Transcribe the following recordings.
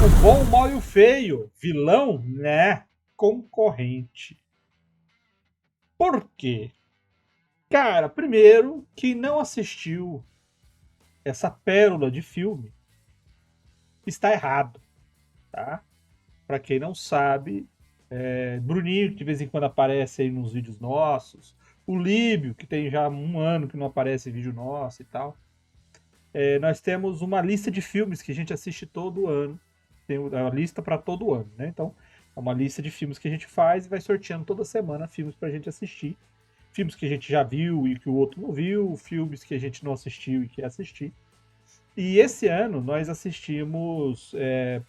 O bom, o mal e o feio. Vilão, né? Concorrente. Por quê? Cara, primeiro, quem não assistiu essa pérola de filme está errado, tá? Pra quem não sabe, Bruninho, que de vez em quando aparece aí nos vídeos nossos, o Líbio, que tem já um ano que não aparece em vídeo nosso e tal. Nós temos uma lista de filmes que a gente assiste todo ano. Tem a lista para todo ano, né? Então, é uma lista de filmes que a gente faz e vai sorteando toda semana filmes pra gente assistir. Filmes que a gente já viu e que o outro não viu, filmes que a gente não assistiu e quer assistir. E esse ano nós assistimos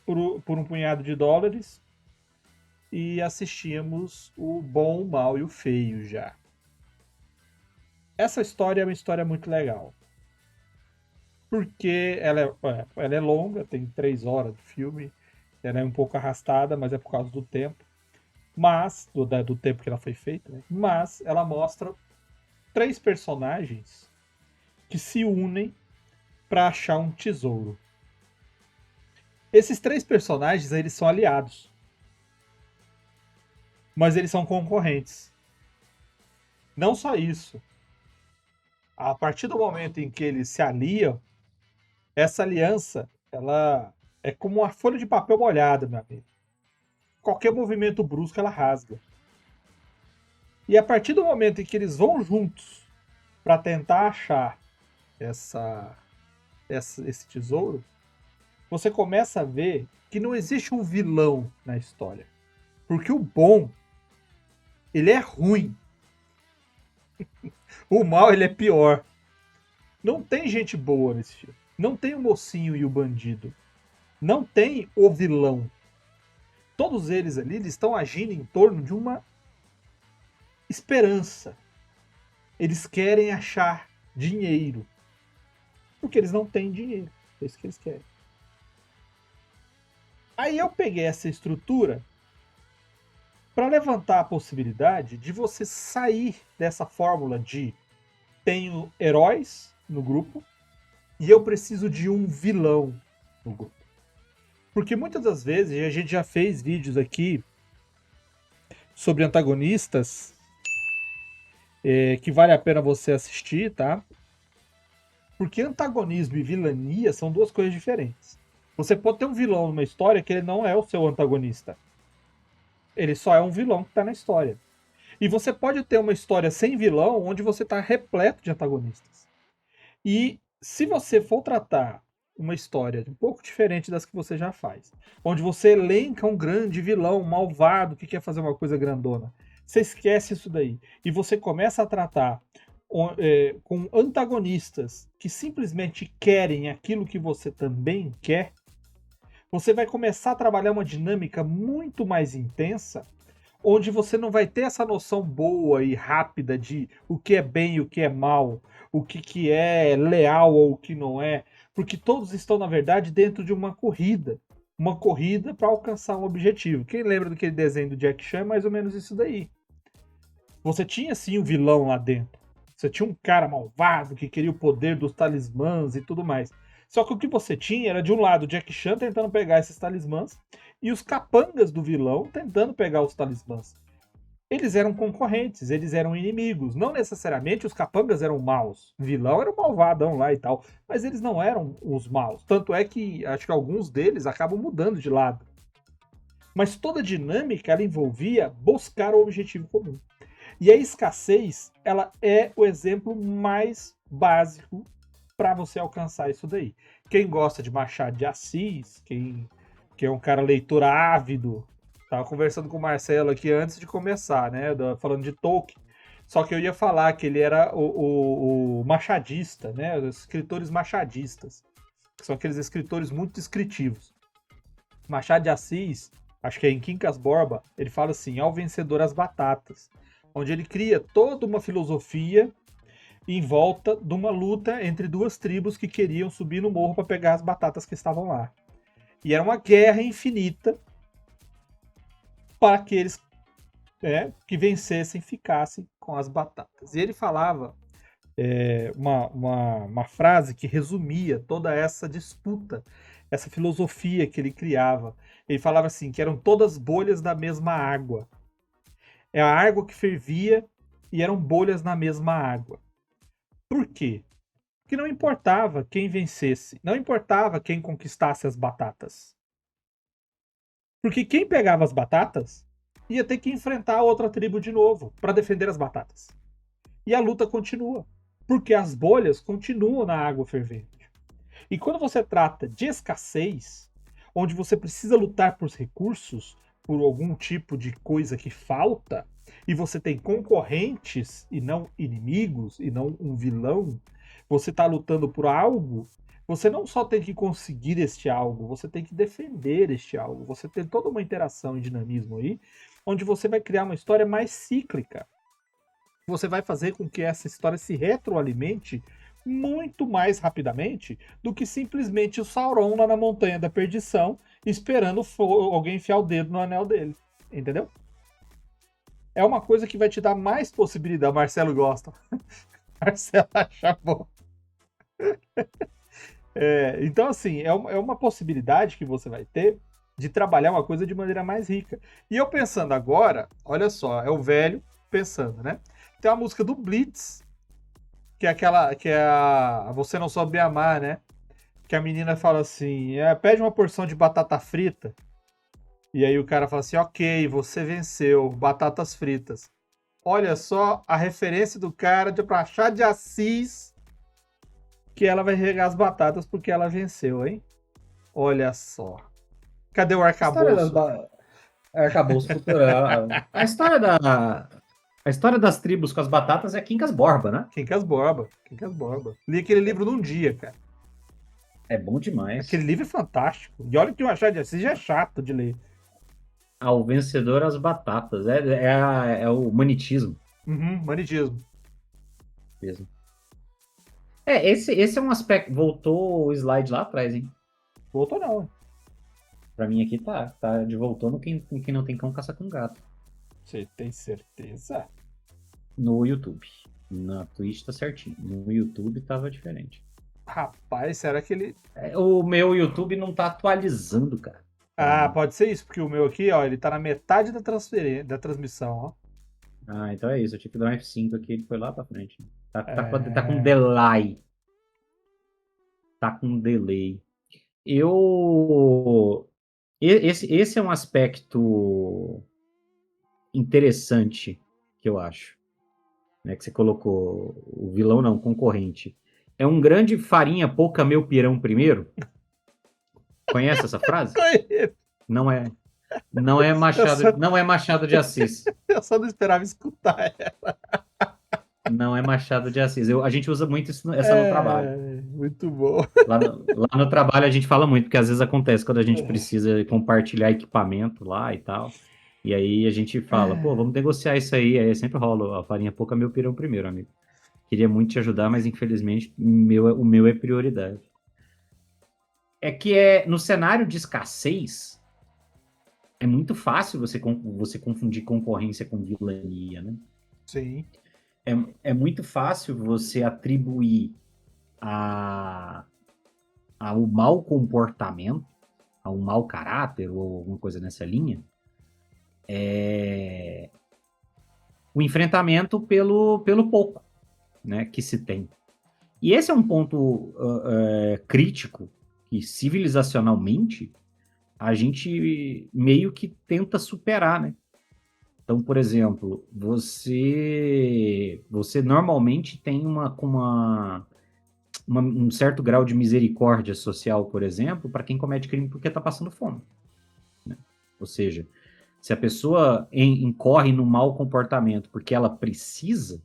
por um punhado de dólares e assistimos o Bom, o Mal e o Feio já. Essa história é uma história muito legal. Porque ela é longa, tem 3 horas de filme, ela é um pouco arrastada, mas é por causa do tempo. Mas, do tempo que ela foi feita, né? Mas ela mostra 3 personagens que se unem para achar um tesouro. Esses 3 personagens, eles são aliados. Mas eles são concorrentes. Não só isso. A partir do momento em que eles se aliam, essa aliança, ela é como uma folha de papel molhada, meu amigo. Qualquer movimento brusco ela rasga. E a partir do momento em que eles vão juntos para tentar achar esse tesouro, você começa a ver que não existe um vilão na história. Porque o bom, ele é ruim. O mal, ele é pior. Não tem gente boa nesse filme. Não tem o mocinho e o bandido. Não tem o vilão. Todos eles ali, eles estão agindo em torno de uma esperança. Eles querem achar dinheiro. Porque eles não têm dinheiro. É isso que eles querem. Aí eu peguei essa estrutura para levantar a possibilidade de você sair dessa fórmula de tenho heróis no grupo e eu preciso de um vilão no grupo. Porque muitas das vezes, a gente já fez vídeos aqui sobre antagonistas que vale a pena você assistir, tá? Porque antagonismo e vilania são duas coisas diferentes. Você pode ter um vilão numa história que ele não é o seu antagonista. Ele só é um vilão que está na história. E você pode ter uma história sem vilão onde você está repleto de antagonistas. E se você for tratar uma história um pouco diferente das que você já faz, onde você elenca um grande vilão, um malvado que quer fazer uma coisa grandona, você esquece isso daí. E você começa a tratar com antagonistas que simplesmente querem aquilo que você também quer, você vai começar a trabalhar uma dinâmica muito mais intensa, onde você não vai ter essa noção boa e rápida de o que é bem e o que é mal, o que é leal ou o que não é, porque todos estão, na verdade, dentro de uma corrida para alcançar um objetivo. Quem lembra daquele desenho do Jack Chan é mais ou menos isso daí. Você tinha sim um vilão lá dentro. Você tinha um cara malvado que queria o poder dos talismãs e tudo mais. Só que o que você tinha era, de um lado, o Jack Chan tentando pegar esses talismãs e os capangas do vilão tentando pegar os talismãs. Eles eram concorrentes, eles eram inimigos. Não necessariamente os capangas eram maus. O vilão era o malvadão lá e tal. Mas eles não eram os maus. Tanto é que acho que alguns deles acabam mudando de lado. Mas toda a dinâmica ela envolvia buscar o objetivo comum. E a escassez, ela é o exemplo mais básico para você alcançar isso daí. Quem gosta de Machado de Assis, quem é um cara leitor ávido, tava conversando com o Marcelo aqui antes de começar, né, falando de Tolkien. Só que eu ia falar que ele era o machadista, né, os escritores machadistas, que são aqueles escritores muito descritivos. Machado de Assis, acho que é em Quincas Borba, ele fala assim, ao vencedor as batatas, onde ele cria toda uma filosofia em volta de uma luta entre duas tribos que queriam subir no morro para pegar as batatas que estavam lá. E era uma guerra infinita para aqueles que vencessem ficassem com as batatas. E ele falava uma frase que resumia toda essa disputa, essa filosofia que ele criava. Ele falava assim, que eram todas bolhas da mesma água. É a água que fervia e eram bolhas na mesma água. Por quê? Porque não importava quem vencesse, não importava quem conquistasse as batatas. Porque quem pegava as batatas ia ter que enfrentar a outra tribo de novo para defender as batatas. E a luta continua, porque as bolhas continuam na água fervente. E quando você trata de escassez, onde você precisa lutar por recursos, por algum tipo de coisa que falta, e você tem concorrentes e não inimigos, e não um vilão, você está lutando por algo, você não só tem que conseguir este algo, você tem que defender este algo. Você tem toda uma interação e dinamismo aí, onde você vai criar uma história mais cíclica. Você vai fazer com que essa história se retroalimente muito mais rapidamente do que simplesmente o Sauron lá na Montanha da Perdição esperando alguém enfiar o dedo no anel dele. Entendeu? É uma coisa que vai te dar mais possibilidade. Marcelo gosta. Marcelo acha bom. Então, assim, é uma possibilidade que você vai ter de trabalhar uma coisa de maneira mais rica. E eu pensando agora, olha só, é o velho pensando, né? Tem a música do Blitz, que é aquela que é a Você Não Soube Me Amar, né? Que a menina fala assim, pede uma porção de batata frita. E aí o cara fala assim, ok, você venceu, batatas fritas. Olha só a referência do cara de Machado de Assis, que ela vai regar as batatas porque ela venceu, hein? Olha só. Cadê o A história das arcabouço? arcabouço cultural. A história das tribos com as batatas é Quincas Borba, né? Quincas Borba. Quincas Borba. Li aquele livro num dia, cara. É bom Aquele demais. livro é fantástico. E olha que o Machado de Assis já é chato de ler. Ao vencedor as batatas. É o manitismo Uhum, manitismo. mesmo. Esse é um aspecto. Voltou o slide lá atrás, hein? Voltou não. Pra mim aqui tá. Tá de voltando quem não tem cão caça com gato. Você tem certeza? No YouTube. Na Twitch tá certinho. No YouTube tava diferente. Rapaz, será que ele. O meu YouTube não tá atualizando, cara. Pra Ah, mim. pode ser isso, porque o meu aqui, ó, ele tá na metade da da transmissão, ó. Ah, então é isso. Eu tive que dar um F5 aqui, ele foi lá pra frente. Tá com É... delay. Tá com delay. Eu. Esse é um aspecto interessante que eu acho. Né, que você colocou. O vilão não, concorrente. É um grande farinha, pouca meu pirão primeiro. Conhece essa frase? Não é. Eu só, Não é Machado de Assis. eu só não esperava escutar. Não é Machado de Assis. A gente usa muito essa no trabalho. Muito bom. Lá no trabalho a gente fala muito, porque às vezes acontece quando a gente precisa compartilhar equipamento lá e tal. E aí a gente fala, pô, vamos negociar isso aí. Aí sempre rola a farinha pouca, meu pirão primeiro, amigo. Queria muito te ajudar, mas infelizmente o meu é prioridade. É que no cenário de escassez, é muito fácil você confundir concorrência com vilania, né? Sim. É muito fácil você atribuir a, ao mau comportamento, a um mau caráter ou alguma coisa nessa linha, o enfrentamento pelo pouco, né, que se tem. E esse é um ponto crítico que civilizacionalmente a gente meio que tenta superar, né? Então, por exemplo, você normalmente tem um certo grau de misericórdia social, por exemplo, para quem comete crime porque está passando fome. Né? Ou seja, se a pessoa incorre no mau comportamento porque ela precisa,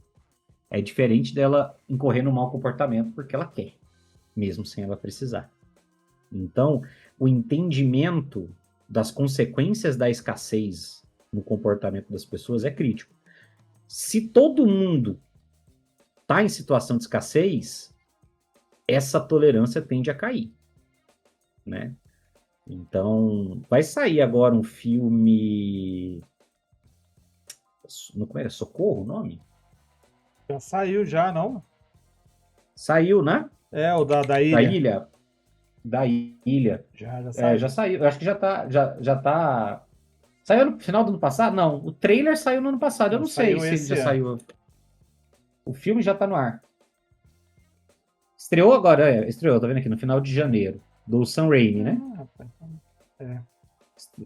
é diferente dela incorrer no mau comportamento porque ela quer, mesmo sem ela precisar. Então, o entendimento das consequências da escassez no comportamento das pessoas é crítico. Se todo mundo está em situação de escassez, essa tolerância tende a cair, né? Então, vai sair agora um filme. Como é? Socorro o nome? Já saiu, já, não? Saiu, né? É, o da Da ilha. ilha. Da ilha. Já É, saiu. já saiu. Eu acho que já tá. Saiu no final do ano passado? Não, o trailer saiu no ano passado. Eu Não, não sei saiu se ele esse já ano. saiu. O filme já tá no ar. Estreou agora, estreou, tá vendo aqui, no final de janeiro. Do Sam Raimi, né? Ah, rapaz. Então, é.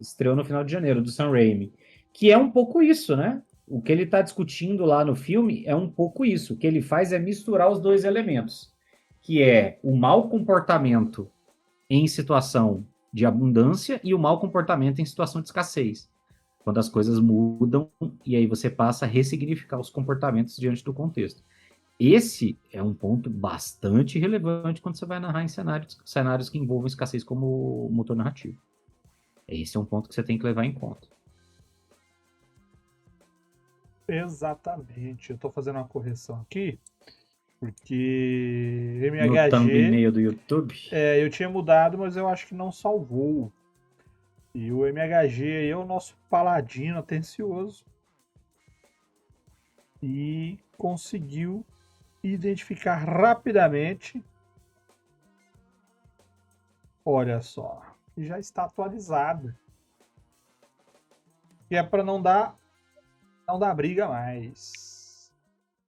Estreou no final de janeiro, do Sam Raimi. Que é um pouco isso, né? O que ele tá discutindo lá no filme é um pouco isso. O que ele faz é misturar os dois elementos. Que é o mau comportamento em situação de abundância e o mau comportamento em situação de escassez. Quando as coisas mudam e aí você passa a ressignificar os comportamentos diante do contexto. Esse é um ponto bastante relevante quando você vai narrar em cenários que envolvam escassez como motor narrativo. Esse é um ponto que você tem que levar em conta. Exatamente. Eu tô fazendo uma correção aqui, porque No MHG thumbnail do YouTube, eu tinha mudado, mas eu acho que não salvou. E o MHG aí é o nosso paladino atencioso e conseguiu identificar rapidamente. Olha só, já está atualizado. E é para não dar briga mais.